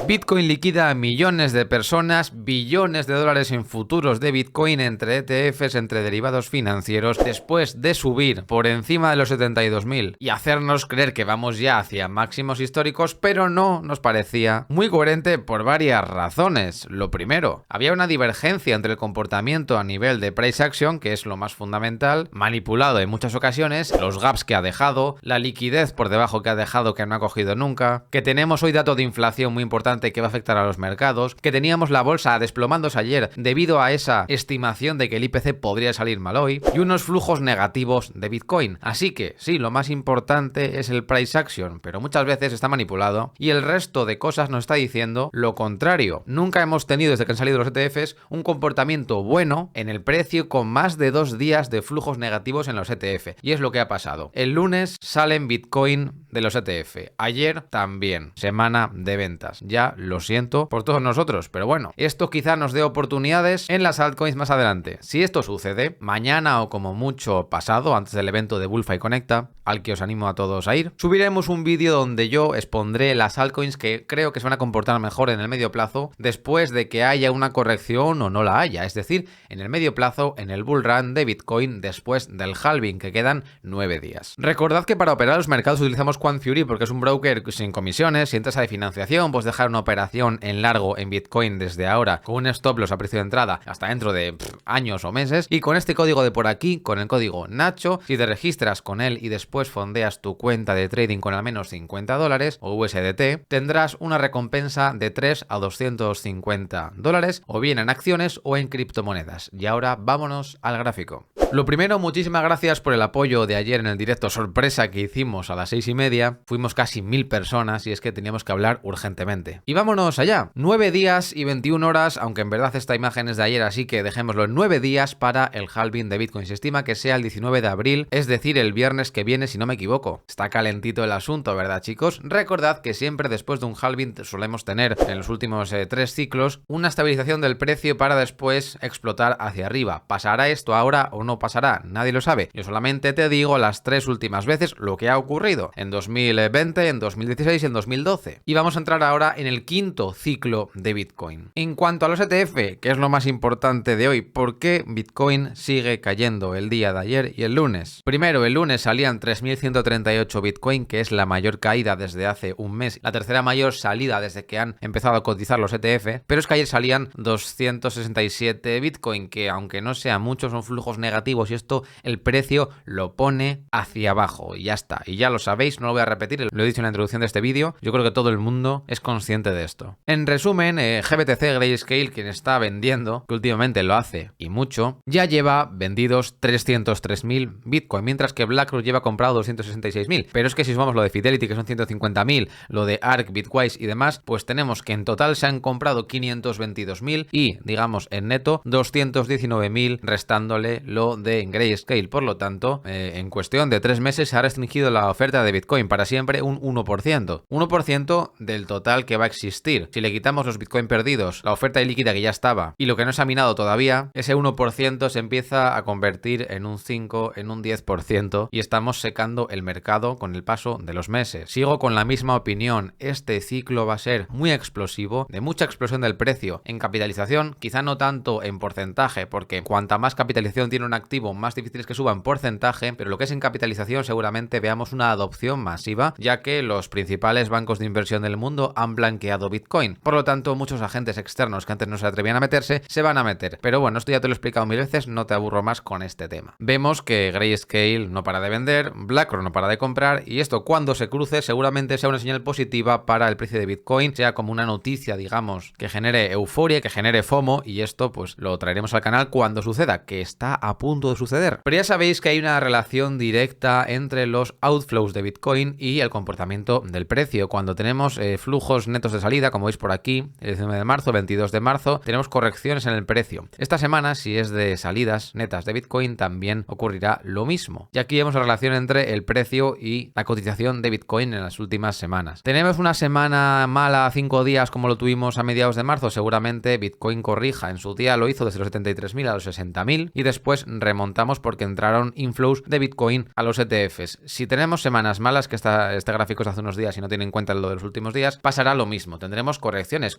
Bitcoin liquida a millones de personas, billones de dólares en futuros de Bitcoin entre ETFs, entre derivados financieros, después de subir por encima de los 72.000 y hacernos creer que vamos ya hacia máximos históricos, pero no nos parecía muy coherente por varias razones. Lo primero, había una divergencia entre el comportamiento a nivel de price action, que es lo más fundamental, manipulado en muchas ocasiones, los gaps que ha dejado, la liquidez por debajo que ha dejado que no ha cogido nunca, que tenemos hoy dato de inflación muy importante que va a afectar a los mercados, que teníamos la bolsa desplomándose ayer debido a esa estimación de que el IPC podría salir mal hoy, y unos flujos negativos de Bitcoin. Así que sí, lo más importante es el price action, pero muchas veces está manipulado y el resto de cosas nos está diciendo lo contrario. Nunca hemos tenido, desde que han salido los ETFs, un comportamiento bueno en el precio con más de 2 días de flujos negativos en los ETF, y es lo que ha pasado. El lunes salen Bitcoin de los ETF, ayer también, semana de ventas. Ya lo siento por todos nosotros, pero bueno, esto quizá nos dé oportunidades en las altcoins más adelante. Si esto sucede, mañana o como mucho pasado, antes del evento de Bullfy Conecta, al que os animo a todos a ir, subiremos un vídeo donde yo expondré las altcoins que creo que se van a comportar mejor en el medio plazo después de que haya una corrección o no la haya, es decir, en el medio plazo, en el bull run de Bitcoin después del halving, que quedan 9 días. Recordad que para operar los mercados utilizamos QuantFury porque es un broker sin comisiones. Si entras a de financiación, pues dejar una operación en largo en Bitcoin desde ahora con un stop loss a precio de entrada hasta dentro de años o meses, y con este código de por aquí, con el código Nacho, si te registras con él y después fondeas tu cuenta de trading con al menos $50 o USDT, tendrás una recompensa de 3 a $250, o bien en acciones o en criptomonedas. Y ahora vámonos al gráfico. Lo primero, muchísimas gracias por el apoyo de ayer en el directo sorpresa que hicimos a las 6:30. Fuimos casi 1000 personas y es que teníamos que hablar urgentemente. Y vámonos allá. 9 días y 21 horas, aunque en verdad esta imagen es de ayer, así que dejémoslo en 9 días para el halving de Bitcoin. Se estima que sea el 19 de abril, es decir, el viernes que viene, si no me equivoco. Está calentito el asunto, ¿verdad, chicos? Recordad que siempre después de un halving solemos tener en los últimos 3 ciclos una estabilización del precio para después explotar hacia arriba. ¿Pasará esto ahora o no pasará? Nadie lo sabe. Yo solamente te digo las 3 últimas veces lo que ha ocurrido en 2020, en 2016 y en 2012. Y vamos a entrar ahora en el quinto ciclo de Bitcoin. En cuanto a los ETF, que es lo más importante de hoy, ¿por qué Bitcoin sigue cayendo el día de ayer y el lunes? Primero, el lunes salían 3.138 Bitcoin, que es la mayor caída desde hace un mes, la tercera mayor salida desde que han empezado a cotizar los ETF, pero es que ayer salían 267 Bitcoin, que aunque no sea mucho, son flujos negativos y esto el precio lo pone hacia abajo y ya está. Y ya lo sabéis, no lo voy a repetir, lo he dicho en la introducción de este vídeo, yo creo que todo el mundo es consciente de esto. En resumen, GBTC Grayscale, quien está vendiendo, que últimamente lo hace y mucho, ya lleva vendidos 303.000 Bitcoin, mientras que BlackRock lleva comprado 266.000. Pero es que si sumamos lo de Fidelity, que son 150.000, lo de ARK, Bitwise y demás, pues tenemos que en total se han comprado 522.000 y, digamos, en neto 219.000, restándole lo de Grayscale. Por lo tanto, en cuestión de 3 meses se ha restringido la oferta de Bitcoin para siempre un 1%. 1% del total que va a existir. Si le quitamos los Bitcoin perdidos, la oferta ilíquida que ya estaba y lo que no se ha minado todavía, ese 1% se empieza a convertir en un 5, en un 10% y estamos secando el mercado con el paso de los meses. Sigo con la misma opinión. Este ciclo va a ser muy explosivo, de mucha explosión del precio en capitalización, quizá no tanto en porcentaje, porque cuanta más capitalización tiene un activo, más difícil es que suba en porcentaje, pero lo que es en capitalización seguramente veamos una adopción masiva, ya que los principales bancos de inversión del mundo han blanqueado Bitcoin. Por lo tanto, muchos agentes externos que antes no se atrevían a meterse, se van a meter. Pero bueno, esto ya te lo he explicado 1000 veces, no te aburro más con este tema. Vemos que Grayscale no para de vender, BlackRock no para de comprar, y esto cuando se cruce seguramente sea una señal positiva para el precio de Bitcoin, sea como una noticia, digamos, que genere euforia, que genere FOMO, y esto pues lo traeremos al canal cuando suceda, que está a punto de suceder. Pero ya sabéis que hay una relación directa entre los outflows de Bitcoin y el comportamiento del precio. Cuando tenemos flujos netos de salida, como veis por aquí, el 19 de marzo, 22 de marzo, tenemos correcciones en el precio. Esta semana, si es de salidas netas de Bitcoin, también ocurrirá lo mismo. Y aquí vemos la relación entre el precio y la cotización de Bitcoin en las últimas semanas. ¿Tenemos una semana mala, 5 días, como lo tuvimos a mediados de marzo? Seguramente Bitcoin corrija. En su día lo hizo desde los 73.000 a los 60.000 y después remontamos porque entraron inflows de Bitcoin a los ETFs. Si tenemos semanas malas, que este gráfico es hace unos días y no tiene en cuenta lo de los últimos días, pasará lo mismo. Tendremos correcciones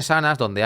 sanas donde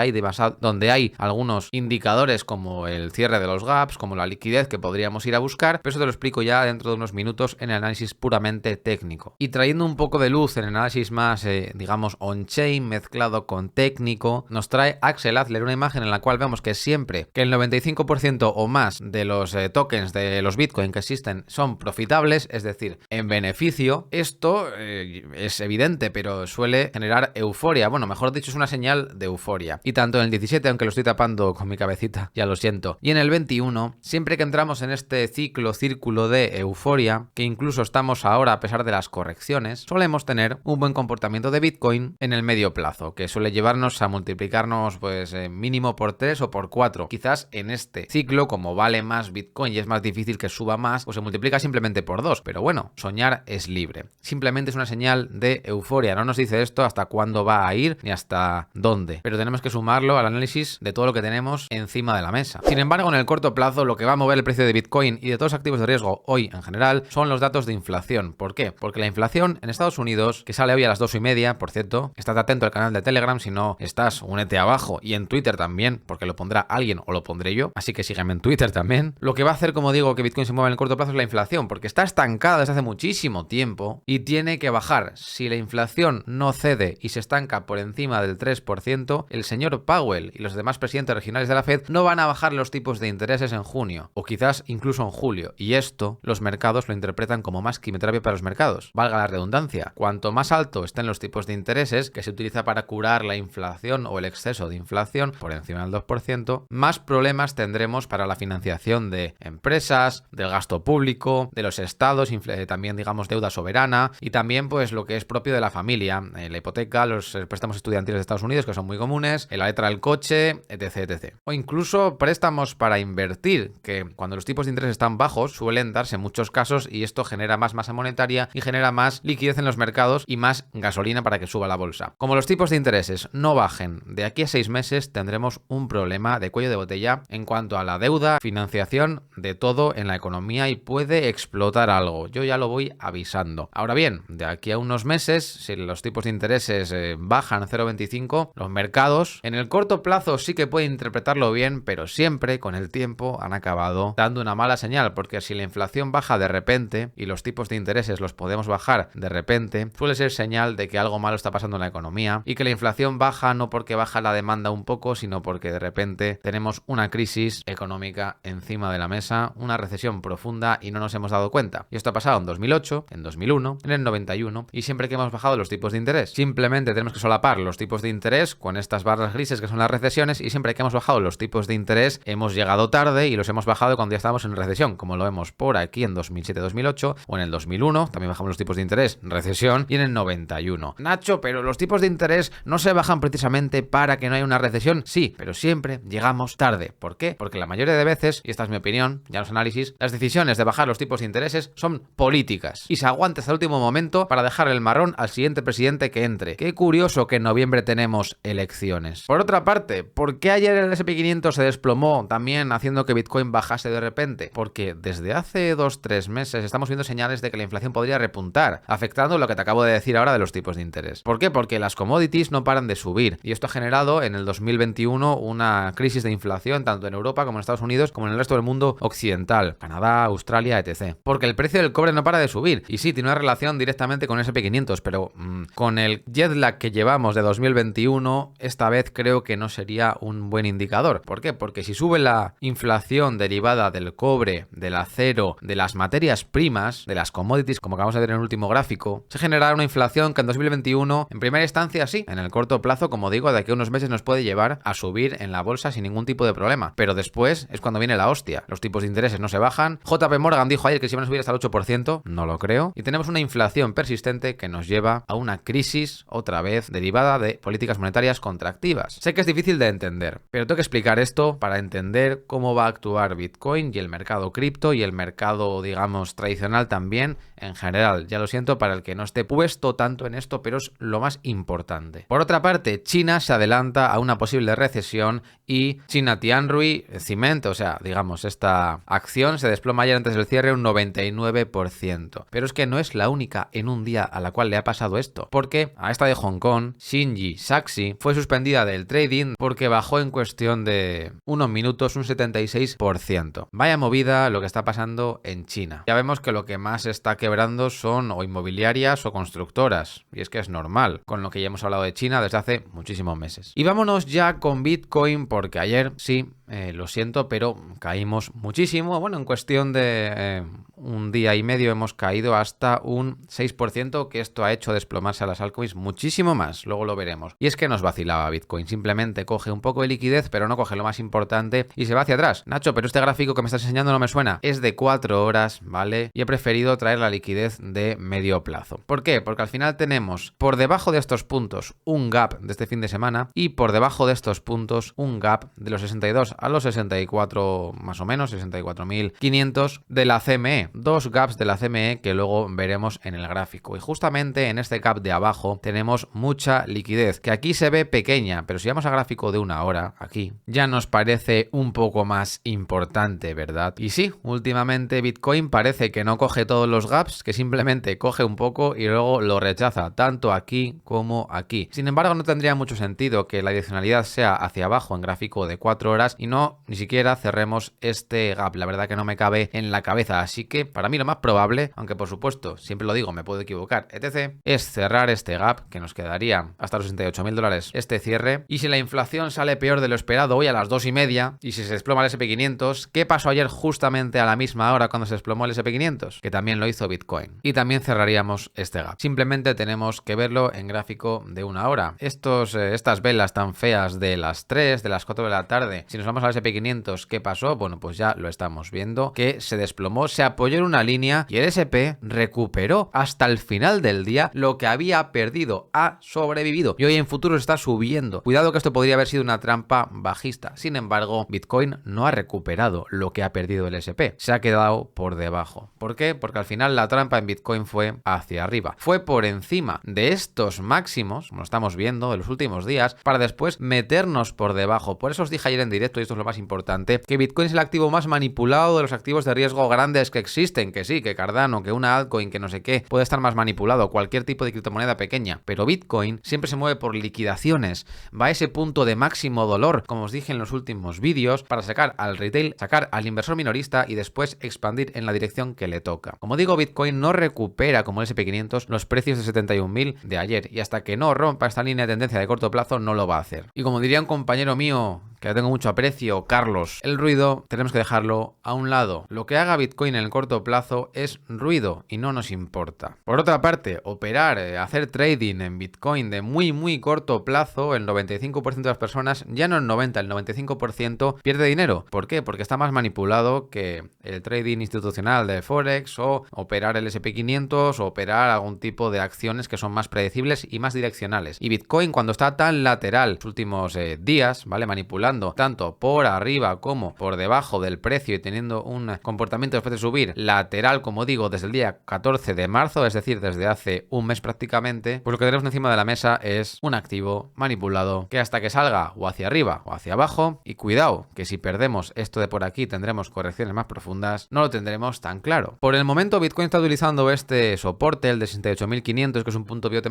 hay algunos indicadores como el cierre de los gaps, como la liquidez que podríamos ir a buscar, pero eso te lo explico ya dentro de unos minutos en el análisis puramente técnico. Y trayendo un poco de luz en el análisis más, digamos, on-chain, mezclado con técnico, nos trae Axel Adler una imagen en la cual vemos que siempre que el 95% o más de los tokens de los Bitcoin que existen son profitables, es decir, en beneficio, esto es evidente, pero suele generar euforia. Bueno, mejor dicho, es una señal de euforia. Y tanto en el 17, aunque lo estoy tapando con mi cabecita, ya lo siento, y en el 21, siempre que entramos en este círculo de euforia, que incluso estamos ahora a pesar de las correcciones, solemos tener un buen comportamiento de Bitcoin en el medio plazo, que suele llevarnos a multiplicarnos pues mínimo por 3 o por 4. Quizás en este ciclo, como vale más Bitcoin y es más difícil que suba más, pues se multiplica simplemente por 2. Pero bueno, soñar es libre. Simplemente es una señal de euforia. No nos dice esto hasta cuándo va a ir ni hasta dónde. Pero tenemos que sumarlo al análisis de todo lo que tenemos encima de la mesa. Sin embargo, en el corto plazo, lo que va a mover el precio de Bitcoin y de todos los activos de riesgo hoy en general son los datos de inflación. ¿Por qué? Porque la inflación en Estados Unidos, que sale hoy a las 2:30, por cierto, estás atento al canal de Telegram, si no estás, únete abajo, y en Twitter también, porque lo pondrá alguien o lo pondré yo, así que sígueme en Twitter también. Lo que va a hacer, como digo, que Bitcoin se mueva en el corto plazo es la inflación, porque está estancada desde hace muchísimo tiempo y tiene que bajar. Si la inflación no cede y se estanca por encima del 3%, el señor Powell y los demás presidentes regionales de la Fed no van a bajar los tipos de intereses en junio, o quizás incluso en julio, y esto los mercados lo interpretan como más quimioterapia para los mercados. Valga la redundancia, cuanto más alto estén los tipos de intereses, que se utiliza para curar la inflación o el exceso de inflación por encima del 2%, más problemas tendremos para la financiación de empresas, del gasto público, de los estados, también digamos deuda soberana y también pues lo que es propio de la familia, la hipoteca, los préstamos estudiantiles de Estados Unidos que son muy comunes, la letra del coche, etc. O incluso préstamos para invertir, que cuando los tipos de interés están bajos suelen darse muchos casos y esto genera más masa monetaria y genera más liquidez en los mercados y más gasolina para que suba la bolsa. Como los tipos de intereses no bajen de aquí a 6 meses, tendremos un problema de cuello de botella en cuanto a la deuda, financiación, de todo en la economía y puede explotar algo. Yo ya lo voy avisando. Ahora bien, de aquí a unos meses, si los tipos de intereses bajan 0,25, los mercados en el corto plazo sí que pueden interpretarlo bien, pero siempre con el tiempo han acabado dando una mala señal, porque si la inflación baja de repente y los tipos de intereses los podemos bajar de repente, suele ser señal de que algo malo está pasando en la economía y que la inflación baja no porque baja la demanda un poco, sino porque de repente tenemos una crisis económica encima de la mesa, una recesión profunda y no nos hemos dado cuenta. Y esto ha pasado en 2008, en 2001, en el 91 y siempre que hemos bajado los tipos de interés. Simplemente tenemos que solapar los tipos de interés con estas barras grises que son las recesiones y siempre que hemos bajado los tipos de interés hemos llegado tarde y los hemos bajado cuando ya estábamos en recesión, como lo vemos por aquí en 2007-2008 o en el 2001, también bajamos los tipos de interés, recesión, y en el 91. Nacho, pero los tipos de interés no se bajan precisamente para que no haya una recesión. Sí, pero siempre llegamos tarde. ¿Por qué? Porque la mayoría de veces, y esta es mi opinión, ya en los análisis, las decisiones de bajar los tipos de intereses son políticas y se aguanta hasta el último momento para dejar el marrón al siguiente presidente que entre. Qué curioso que en noviembre tenemos elecciones. Por otra parte, ¿por qué ayer el S&P 500 se desplomó también haciendo que Bitcoin bajase de repente? Porque desde hace 2-3 meses estamos viendo señales de que la inflación podría repuntar, afectando lo que te acabo de decir ahora de los tipos de interés. ¿Por qué? Porque las commodities no paran de subir y esto ha generado en el 2021 una crisis de inflación tanto en Europa como en Estados Unidos como en el resto del mundo occidental, Canadá, Australia, etc. Porque el precio del cobre no para de subir y sí, tiene una relación directamente con el S&P 500, pero con el jet lag que llevamos de 2021, esta vez creo que no sería un buen indicador. ¿Por qué? Porque si sube la inflación derivada del cobre, del acero, de las materias primas, de las commodities, como acabamos de ver en el último gráfico, se generará una inflación que en 2021, en primera instancia sí, en el corto plazo, como digo, de aquí a unos meses nos puede llevar a subir en la bolsa sin ningún tipo de problema. Pero después es cuando viene la hostia. Los tipos de intereses no se bajan. JP Morgan dijo ayer que se iban a subir hasta el 8%, no lo creo. Y tenemos una inflación persistente que nos lleva a una crisis, otra vez, derivada de políticas monetarias contractivas. Sé que es difícil de entender, pero tengo que explicar esto para entender cómo va a actuar Bitcoin y el mercado cripto y el mercado, digamos, tradicional también en general. Ya lo siento para el que no esté puesto tanto en esto, pero es lo más importante. Por otra parte, China se adelanta a una posible recesión y China Tianri Cement, o sea, digamos, digamos, esta acción se desploma ayer antes del cierre un 99%. Pero es que no es la única en un día a la cual le ha pasado esto, porque a esta de Hong Kong, Shinji Saxi, fue suspendida del trading porque bajó en cuestión de unos minutos un 76%. Vaya movida lo que está pasando en China. Ya vemos que lo que más está quebrando son o inmobiliarias o constructoras, y es que es normal, con lo que ya hemos hablado de China desde hace muchísimos meses. Y vámonos ya con Bitcoin, porque ayer sí, lo siento, pero caímos muchísimo. Bueno, en cuestión de un día y medio hemos caído hasta un 6%, que esto ha hecho desplomarse a las altcoins muchísimo más, luego lo veremos. Y es que nos vacilaba Bitcoin, simplemente coge un poco de liquidez, pero no coge lo más importante y se va hacia atrás. Nacho, pero este gráfico que me estás enseñando no me suena. Es de 4 horas, ¿vale? Y he preferido traer la liquidez de medio plazo. ¿Por qué? Porque al final tenemos por debajo de estos puntos un gap de este fin de semana y por debajo de estos puntos un gap de los 62 a los 64 más o menos, 64.500 de la CME. Dos gaps de la CME que luego veremos en el gráfico. Y justamente en este gap de abajo tenemos mucha liquidez, que aquí se ve pequeña, pero si vamos a gráfico de una hora, aquí, ya nos parece un poco más importante, ¿verdad? Y sí, últimamente Bitcoin parece que no coge todos los gaps, que simplemente coge un poco y luego lo rechaza, tanto aquí como aquí. Sin embargo, no tendría mucho sentido que la direccionalidad sea hacia abajo en gráfico de 4 horas y no ni siquiera cerremos este gap. La verdad que no me cabe en la cabeza, así que para mí lo más probable, aunque por supuesto, siempre lo digo, me puedo equivocar, etc., es cerrar este gap, que nos quedaría hasta los $68.000 este cierre. Y si la inflación sale peor de lo esperado hoy a las 2:30, y si se desploma el SP500, ¿qué pasó ayer justamente a la misma hora cuando se desplomó el SP500? Que también lo hizo Bitcoin. Y también cerraríamos este gap. Simplemente tenemos que verlo en gráfico de una hora. Estas velas tan feas de las 3, de las 4 de la tarde, si nos vamos al SP500, ¿qué pasó? Bueno, pues ya lo estamos viendo, que se desplomó, se apoyó en una línea y el SP recuperó hasta el final del día lo que había perdido, ha sobrevivido y hoy en futuros está subiendo. Cuidado que esto podría haber sido una trampa bajista. Sin embargo, Bitcoin no ha recuperado lo que ha perdido el SP, se ha quedado por debajo. ¿Por qué? Porque al final la trampa en Bitcoin fue hacia arriba, fue por encima de estos máximos, como estamos viendo, de los últimos días, para después meternos por debajo. Por eso os dije ayer en directo, y esto es lo más importante, que Bitcoin es el activo más manipulado de los activos de riesgo grandes que existen, que sí, que Cardano, que una altcoin, que no sé qué, puede estar más manipulado, cualquier tipo de criptomoneda pequeña, pero Bitcoin siempre se mueve por liquidaciones, va a ese punto de máximo dolor, como os dije en los últimos vídeos, para sacar al retail, sacar al inversor minorista y después expandir en la dirección que le toca. Como digo, Bitcoin no recupera como el SP500 los precios de 71.000 de ayer, y hasta que no rompa esta línea de tendencia de corto plazo no lo va a hacer. Y como diría un compañero mío que tengo mucho aprecio, Carlos, el ruido tenemos que dejarlo a un lado. Lo que haga Bitcoin en el corto plazo es ruido y no nos importa. Por otra parte, operar, hacer trading en Bitcoin de muy corto plazo, el 95% de las personas, ya no el 90, el 95% pierde dinero. ¿Por qué? Porque está más manipulado que el trading institucional de Forex o operar el SP500 o operar algún tipo de acciones que son más predecibles y más direccionales. Y Bitcoin, cuando está tan lateral los últimos días, ¿vale? Manipulando tanto por arriba como por debajo del precio y teniendo un comportamiento después de subir lateral, como digo, desde el día 14 de marzo, es decir, desde hace un mes prácticamente, pues lo que tenemos encima de la mesa es un activo manipulado que hasta que salga o hacia arriba o hacia abajo, y cuidado, que si perdemos esto de por aquí tendremos correcciones más profundas, no lo tendremos tan claro. Por el momento Bitcoin está utilizando este soporte, el de 68.500, que es un punto pivote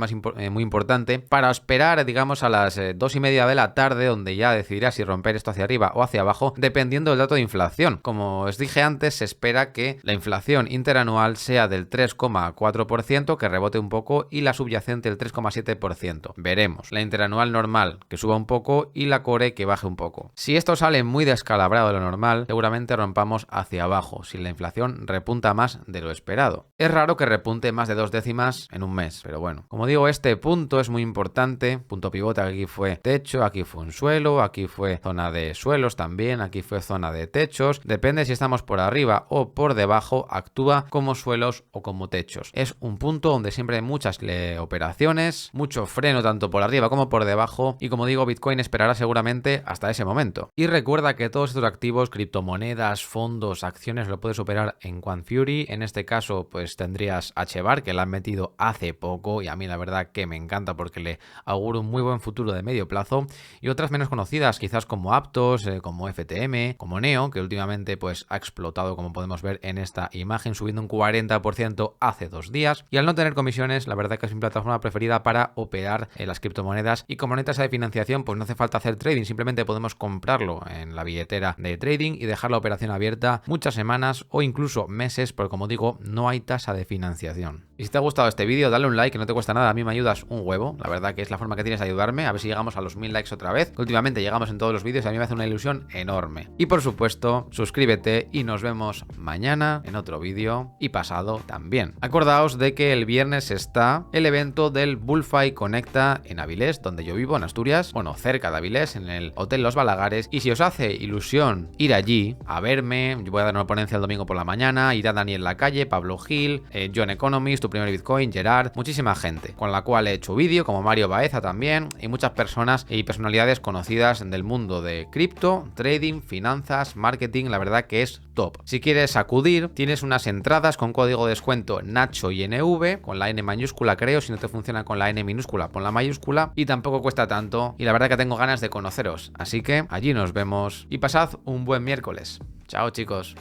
muy importante, para esperar, digamos, a las 2:30 de la tarde, donde ya decidirá si romper esto hacia arriba o hacia abajo, dependiendo del dato de inflación. Como os dije antes, se espera que la inflación interanual sea del 3,4%, que rebote un poco, y la subyacente el 3,7%. Veremos. La interanual normal que suba un poco y la core que baje un poco. Si esto sale muy descalabrado de lo normal, seguramente rompamos hacia abajo, si la inflación repunta más de lo esperado. Es raro que repunte más de 2 décimas en un mes, pero bueno. Como digo, este punto es muy importante. Punto pivote, aquí fue techo, aquí fue un suelo, aquí fue zona de suelos también, aquí fue zona de techos. Depende si estamos por arriba o por debajo, actúa como suelos o como techos. Es un punto donde siempre hay muchas operaciones, mucho freno tanto por arriba como por debajo, y como digo, Bitcoin esperará seguramente hasta ese momento. Y recuerda que todos estos activos, criptomonedas, fondos, acciones, lo puedes operar en QuantFury. En este caso pues tendrías HBAR, que la han metido hace poco y a mí la verdad que me encanta porque le auguro un muy buen futuro de medio plazo, y otras menos conocidas, quizás como Aptos, como FTM, como Neo, que últimamente pues ha explotado, como podemos ver en esta imagen, subiendo un 40% hace 2 días. Y al no tener comisiones, la verdad que es mi plataforma preferida para operar en las criptomonedas. Y como no hay tasa de financiación, pues no hace falta hacer trading, simplemente podemos comprarlo en la billetera de trading y dejar la operación abierta muchas semanas o incluso meses, porque como digo, no hay tasa de financiación. Y si te ha gustado este vídeo, dale un like, que no te cuesta nada, a mí me ayudas un huevo. La verdad que es la forma que tienes de ayudarme, a ver si llegamos a los 1000 likes otra vez. Últimamente llegamos en todos los vídeos y a mí me hace una ilusión enorme. Y por supuesto, suscríbete y nos vemos mañana en otro vídeo y pasado también. Acordaos de que el viernes está el evento del Bullfi Conecta en Avilés, donde yo vivo, en Asturias, bueno, cerca de Avilés, en el Hotel Los Balagares. Y si os hace ilusión ir allí a verme, yo voy a dar una ponencia el domingo por la mañana, irá Daniel Lacalle, Pablo Gil, John Economist, Tu Primer Bitcoin, Gerard, muchísima gente, con la cual he hecho vídeo, como Mario Baeza también, y muchas personas y personalidades conocidas del mundo de cripto, trading, finanzas, marketing, la verdad que es top. Si quieres acudir, tienes unas entradas con código de descuento Nacho y NV, con la N mayúscula creo, si no te funciona con la N minúscula, pon la mayúscula, y tampoco cuesta tanto, y la verdad que tengo ganas de conoceros, así que allí nos vemos, y pasad un buen miércoles. Chao chicos.